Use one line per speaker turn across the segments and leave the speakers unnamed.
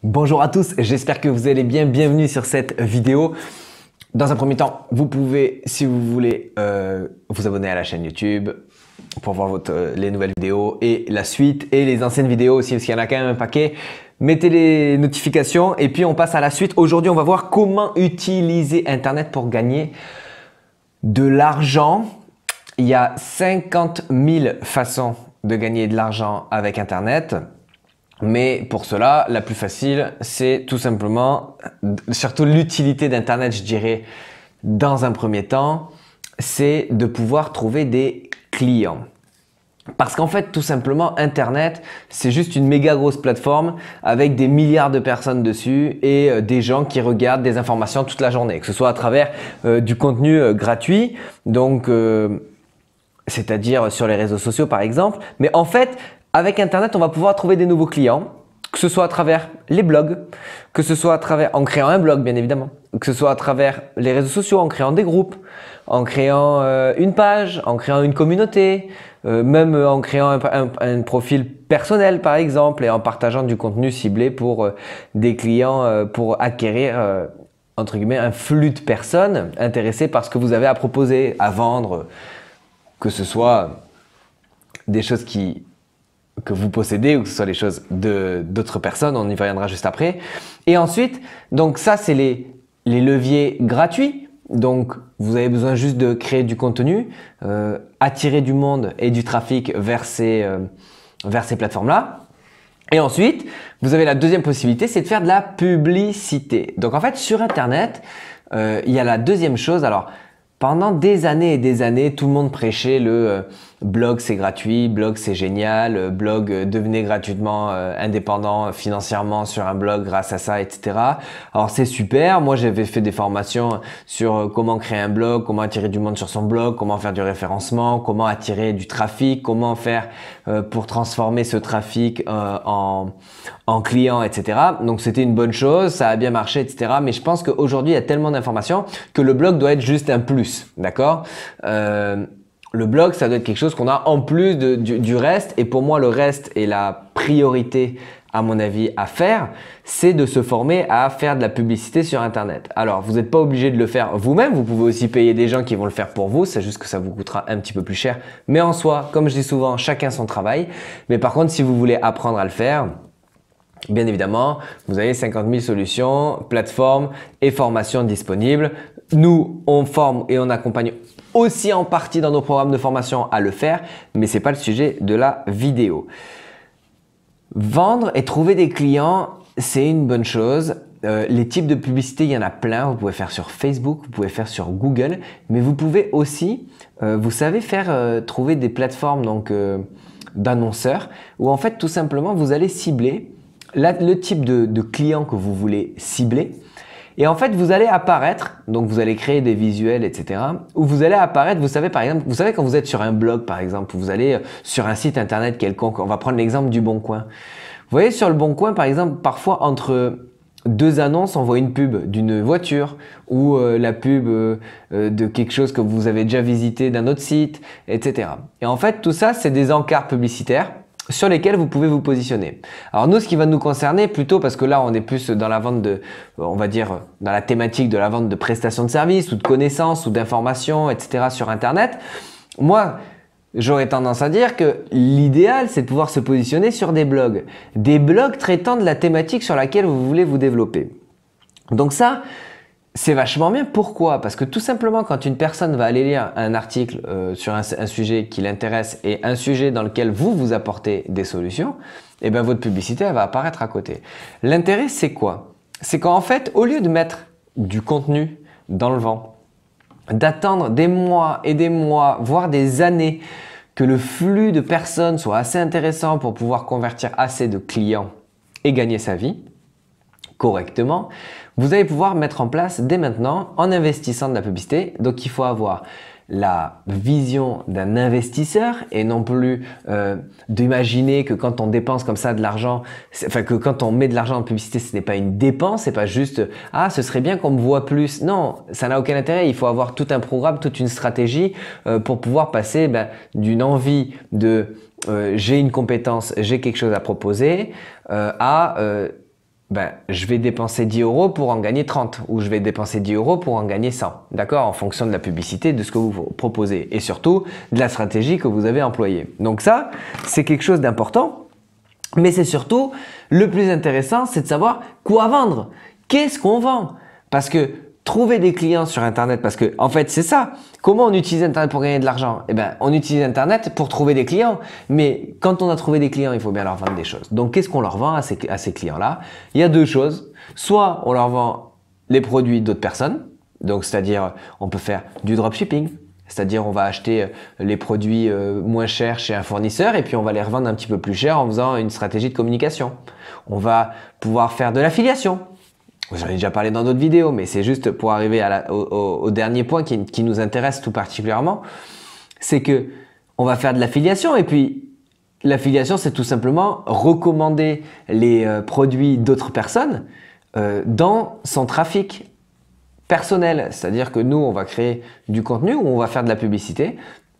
Bonjour à tous, j'espère que vous allez bien. Bienvenue sur cette vidéo. Dans un premier temps, vous pouvez, si vous voulez, vous abonner à la chaîne YouTube pour voir les nouvelles vidéos et la suite et les anciennes vidéos aussi parce qu'il y en a quand même un paquet. Mettez les notifications et puis on passe à la suite. Aujourd'hui, on va voir comment utiliser Internet pour gagner de l'argent. Il y a 50 000 façons de gagner de l'argent avec Internet. Mais pour cela, la plus facile, c'est tout simplement, surtout l'utilité d'Internet, je dirais, dans un premier temps, c'est de pouvoir trouver des clients. Parce qu'en fait, tout simplement, Internet, c'est juste une méga grosse plateforme avec des milliards de personnes dessus et des gens qui regardent des informations toute la journée, que ce soit à travers du contenu gratuit, donc c'est-à-dire sur les réseaux sociaux par exemple. Mais en fait, avec Internet, on va pouvoir trouver des nouveaux clients, que ce soit à travers les blogs, que ce soit à travers, en créant un blog bien évidemment, que ce soit à travers les réseaux sociaux, en créant des groupes, en créant une page, en créant une communauté, même en créant un profil personnel par exemple et en partageant du contenu ciblé pour des clients pour acquérir entre guillemets un flux de personnes intéressées par ce que vous avez à proposer, à vendre, que ce soit des choses que vous possédez ou que ce soit les choses d'autres personnes, on y reviendra juste après. Et ensuite, donc ça c'est les leviers gratuits. Donc vous avez besoin juste de créer du contenu, attirer du monde et du trafic vers ces plateformes-là. Et ensuite, vous avez la deuxième possibilité, c'est de faire de la publicité. Donc en fait, sur Internet, il y a la deuxième chose. Alors, pendant des années et des années, tout le monde prêchait le blog c'est gratuit, blog c'est génial, blog devenez gratuitement indépendant financièrement sur un blog grâce à ça, etc. Alors c'est super, moi j'avais fait des formations sur comment créer un blog, comment attirer du monde sur son blog, comment faire du référencement, comment attirer du trafic, comment faire pour transformer ce trafic en client, etc. Donc c'était une bonne chose, ça a bien marché, etc. Mais je pense qu'aujourd'hui il y a tellement d'informations que le blog doit être juste un plus, d'accord? Le blog, ça doit être quelque chose qu'on a en plus du reste. Et pour moi, le reste et la priorité, à mon avis, à faire, c'est de se former à faire de la publicité sur Internet. Alors, vous n'êtes pas obligé de le faire vous-même. Vous pouvez aussi payer des gens qui vont le faire pour vous. C'est juste que ça vous coûtera un petit peu plus cher. Mais en soi, comme je dis souvent, chacun son travail. Mais par contre, si vous voulez apprendre à le faire, bien évidemment, vous avez 50 000 solutions, plateformes et formations disponibles. Nous, on forme et on accompagne aussi en partie dans nos programmes de formation à le faire, mais ce n'est pas le sujet de la vidéo. Vendre et trouver des clients, c'est une bonne chose. Les types de publicité, il y en a plein. Vous pouvez faire sur Facebook, vous pouvez faire sur Google, mais vous pouvez aussi, vous savez faire trouver des plateformes donc d'annonceurs où en fait tout simplement vous allez cibler le type de client que vous voulez cibler. Et en fait, vous allez apparaître, donc vous allez créer des visuels, etc. Où vous allez apparaître, vous savez par exemple, vous savez quand vous êtes sur un blog par exemple, vous allez sur un site internet quelconque, on va prendre l'exemple du Bon Coin. Vous voyez sur le Bon Coin par exemple, parfois entre deux annonces, on voit une pub d'une voiture ou la pub de quelque chose que vous avez déjà visité d'un autre site, etc. Et en fait, tout ça, c'est des encarts publicitaires sur lesquels vous pouvez vous positionner. Alors nous, ce qui va nous concerner plutôt, parce que là, on est plus dans la vente de, on va dire, dans la thématique de la vente de prestations de services ou de connaissances ou d'informations, etc. sur Internet. Moi, j'aurais tendance à dire que l'idéal, c'est de pouvoir se positionner sur des blogs traitant de la thématique sur laquelle vous voulez vous développer. Donc ça, c'est vachement bien. Pourquoi? Parce que tout simplement, quand une personne va aller lire un article sur un sujet qui l'intéresse et un sujet dans lequel vous apportez des solutions, eh bien votre publicité elle va apparaître à côté. L'intérêt, c'est quoi? C'est qu'en fait, au lieu de mettre du contenu dans le vent, d'attendre des mois et des mois, voire des années, que le flux de personnes soit assez intéressant pour pouvoir convertir assez de clients et gagner sa vie correctement, vous allez pouvoir mettre en place dès maintenant en investissant de la publicité. Donc il faut avoir la vision d'un investisseur et non plus d'imaginer que quand on dépense comme ça de l'argent, enfin que quand on met de l'argent en publicité, ce n'est pas une dépense, c'est pas juste « ah, ce serait bien qu'on me voit plus ». Non, ça n'a aucun intérêt. Il faut avoir tout un programme, toute une stratégie pour pouvoir passer d'une envie de j'ai une compétence, j'ai quelque chose à proposer à ben, je vais dépenser 10 euros pour en gagner 30 ou je vais dépenser 10 euros pour en gagner 100. D'accord? En fonction de la publicité, de ce que vous proposez et surtout de la stratégie que vous avez employée. Donc ça, c'est quelque chose d'important. Mais c'est surtout le plus intéressant, c'est de savoir quoi vendre. Qu'est-ce qu'on vend? Parce que trouver des clients sur Internet, parce que en fait c'est ça. Comment on utilise Internet pour gagner de l'argent? Eh ben, on utilise Internet pour trouver des clients. Mais quand on a trouvé des clients, il faut bien leur vendre des choses. Donc qu'est-ce qu'on leur vend à ces clients-là? Il y a deux choses. Soit on leur vend les produits d'autres personnes. Donc c'est-à-dire on peut faire du dropshipping. C'est-à-dire on va acheter les produits moins chers chez un fournisseur et puis on va les revendre un petit peu plus cher en faisant une stratégie de communication. On va pouvoir faire de l'affiliation. J'en ai déjà parlé dans d'autres vidéos, mais c'est juste pour arriver au dernier point qui nous intéresse tout particulièrement. C'est que on va faire de l'affiliation et puis l'affiliation, c'est tout simplement recommander les produits d'autres personnes dans son trafic personnel. C'est-à-dire que nous, on va créer du contenu ou on va faire de la publicité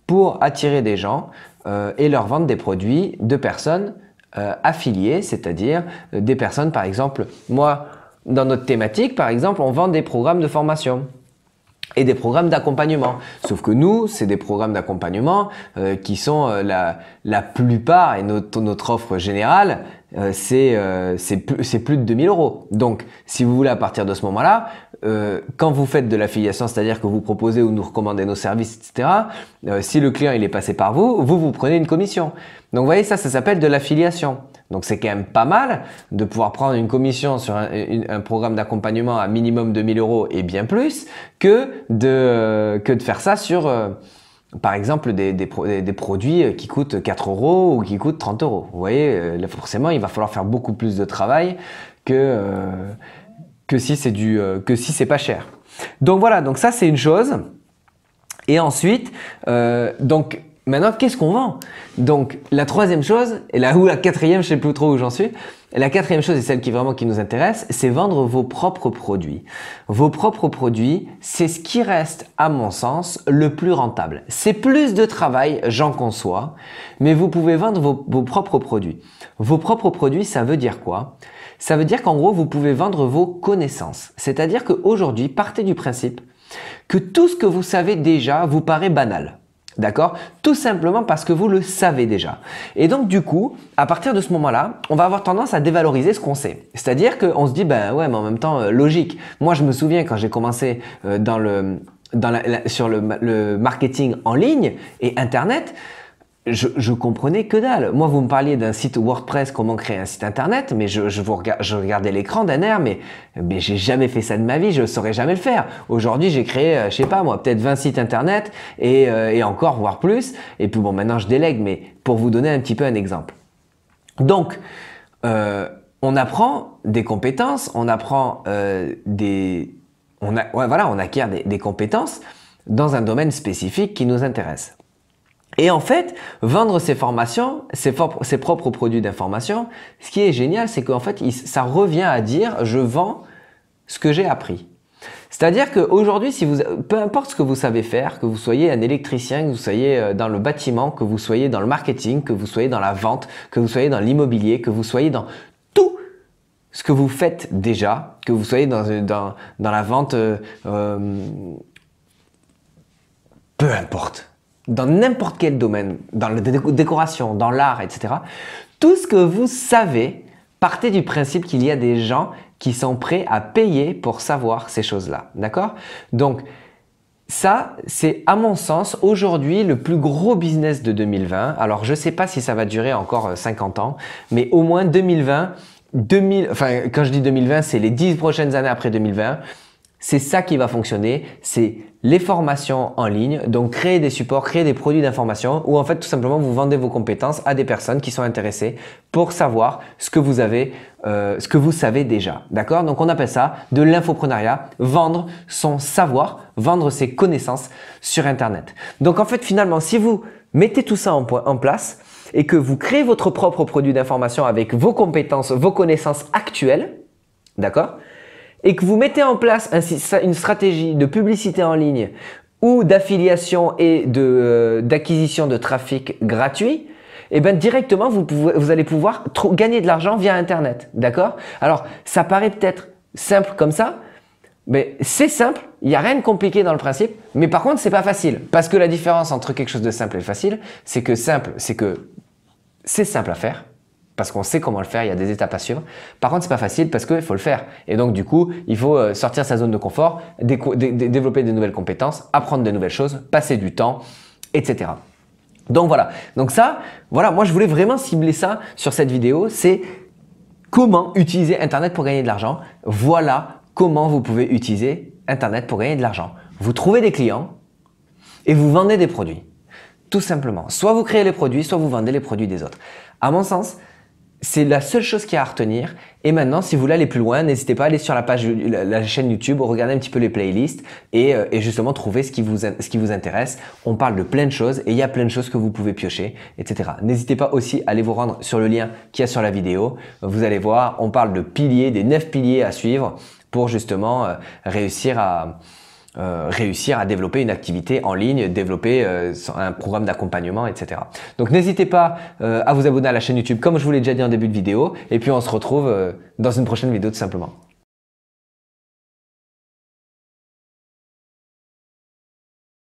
pour attirer des gens et leur vendre des produits de personnes affiliées, c'est-à-dire des personnes, par exemple, moi, dans notre thématique, par exemple, on vend des programmes de formation et des programmes d'accompagnement. Sauf que nous, c'est des programmes d'accompagnement qui sont la plupart, et notre offre générale, c'est plus de 2000 euros. Donc, si vous voulez, à partir de ce moment-là, quand vous faites de l'affiliation, c'est-à-dire que vous proposez ou nous recommandez nos services, etc., si le client il est passé par vous, vous prenez une commission. Donc, vous voyez, ça s'appelle de l'affiliation. Donc, c'est quand même pas mal de pouvoir prendre une commission sur un programme d'accompagnement à minimum 2000 euros et bien plus que de faire ça sur, par exemple, des produits qui coûtent 4 euros ou qui coûtent 30 euros. Vous voyez, là, forcément, il va falloir faire beaucoup plus de travail que si c'est pas cher. Donc, voilà. Donc, ça, c'est une chose. Et ensuite, donc, maintenant, qu'est-ce qu'on vend? Donc, la troisième chose, et là où la quatrième, je sais plus trop où j'en suis. La quatrième chose, et celle qui nous intéresse, c'est vendre vos propres produits. Vos propres produits, c'est ce qui reste, à mon sens, le plus rentable. C'est plus de travail, j'en conçois, mais vous pouvez vendre vos propres produits. Vos propres produits, ça veut dire quoi? Ça veut dire qu'en gros, vous pouvez vendre vos connaissances. C'est-à-dire qu'aujourd'hui, partez du principe que tout ce que vous savez déjà vous paraît banal. D'accord? Tout simplement parce que vous le savez déjà. Et donc, du coup, à partir de ce moment-là, on va avoir tendance à dévaloriser ce qu'on sait. C'est-à-dire qu'on se dit, ben ouais, mais en même temps, logique. Moi, je me souviens quand j'ai commencé sur le marketing en ligne et Internet, je comprenais que dalle. Moi, vous me parliez d'un site WordPress, comment créer un site Internet, mais je regardais l'écran d'un air, mais j'ai jamais fait ça de ma vie, je saurais jamais le faire. Aujourd'hui, j'ai créé, je sais pas moi, peut-être 20 sites Internet et encore, voire plus. Et puis bon, maintenant, je délègue, mais pour vous donner un petit peu un exemple. Donc, on apprend des compétences, on apprend on acquiert des compétences dans un domaine spécifique qui nous intéresse. Et en fait, vendre ses formations, ses propres produits d'information, ce qui est génial, c'est qu'en fait, ça revient à dire « je vends ce que j'ai appris ». C'est-à-dire qu'aujourd'hui, peu importe ce que vous savez faire, que vous soyez un électricien, que vous soyez dans le bâtiment, que vous soyez dans le marketing, que vous soyez dans la vente, que vous soyez dans l'immobilier, que vous soyez dans tout ce que vous faites déjà, que vous soyez dans la vente, peu importe. Dans n'importe quel domaine, dans la décoration, dans l'art, etc. Tout ce que vous savez, partez du principe qu'il y a des gens qui sont prêts à payer pour savoir ces choses-là. D'accord? Donc, ça, c'est à mon sens aujourd'hui le plus gros business de 2020. Alors, je ne sais pas si ça va durer encore 50 ans, mais au moins 2020, quand je dis 2020, c'est les 10 prochaines années après 2020. C'est ça qui va fonctionner, c'est les formations en ligne, donc créer des supports, créer des produits d'information où en fait tout simplement vous vendez vos compétences à des personnes qui sont intéressées pour savoir ce que vous savez déjà. D'accord? Donc on appelle ça de l'infoprenariat, vendre son savoir, vendre ses connaissances sur Internet. Donc en fait finalement si vous mettez tout ça en place et que vous créez votre propre produit d'information avec vos compétences, vos connaissances actuelles, d'accord? Et que vous mettez en place une stratégie de publicité en ligne ou d'affiliation et d'acquisition de trafic gratuit, et ben directement vous allez pouvoir gagner de l'argent via Internet, d'accord? Alors ça paraît peut-être simple comme ça, mais c'est simple, il n'y a rien de compliqué dans le principe, mais par contre c'est pas facile, parce que la différence entre quelque chose de simple et facile, c'est que simple, c'est simple à faire, parce qu'on sait comment le faire, il y a des étapes à suivre. Par contre, c'est pas facile parce qu'il faut le faire. Et donc, du coup, il faut sortir sa zone de confort, développer de nouvelles compétences, apprendre de nouvelles choses, passer du temps, etc. Donc voilà. Donc ça, voilà, moi je voulais vraiment cibler ça sur cette vidéo, c'est comment utiliser Internet pour gagner de l'argent. Voilà comment vous pouvez utiliser Internet pour gagner de l'argent. Vous trouvez des clients et vous vendez des produits. Tout simplement. Soit vous créez les produits, soit vous vendez les produits des autres. À mon sens, c'est la seule chose qu'il y a à retenir. Et maintenant, si vous voulez aller plus loin, n'hésitez pas à aller sur la chaîne YouTube, regarder un petit peu les playlists et justement trouver ce qui vous intéresse. On parle de plein de choses et il y a plein de choses que vous pouvez piocher, etc. N'hésitez pas aussi à aller vous rendre sur le lien qu'il y a sur la vidéo. Vous allez voir, on parle de piliers, des 9 piliers à suivre pour justement réussir à développer une activité en ligne, développer un programme d'accompagnement, etc. Donc n'hésitez pas à vous abonner à la chaîne YouTube comme je vous l'ai déjà dit en début de vidéo et puis on se retrouve dans une prochaine vidéo tout simplement.